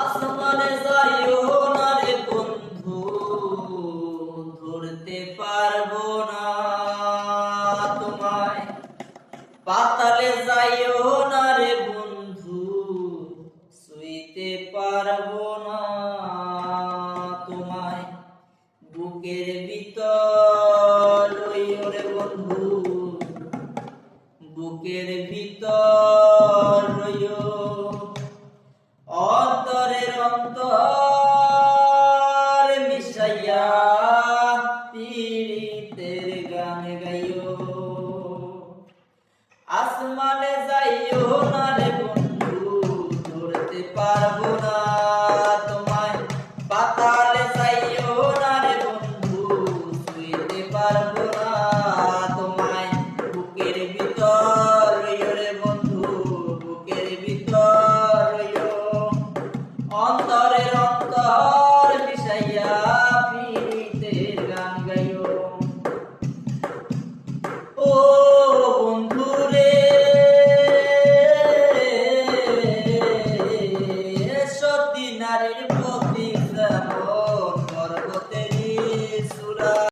আসমানে যাইও না রে বন্ধু, ধরতে পারবো না তোমায়। পাতালে যাইও না রে বন্ধু, ছুঁইতে পারবো না তোমায়। বুকের ভিতর লইও রে বন্ধু, বুকের ভিতর লইও, অন্তরের অন্তর মিশাইয়া পীড়িতের গান গাইও। আসমানে যাইও না রে বন্ধু, ধরতে পারবো না তোমায়। পাতালে যাইও না রে বন্ধু, ছুঁইতে পারবো না তোমায়। বুকের ভিতর রইও রে বন্ধু, বুকের ভিতর রইও, অন্তরের অন্তর মিশাইয়া পীড়িতের গান গাইও। ও বন্ধু রে, সতী নারীর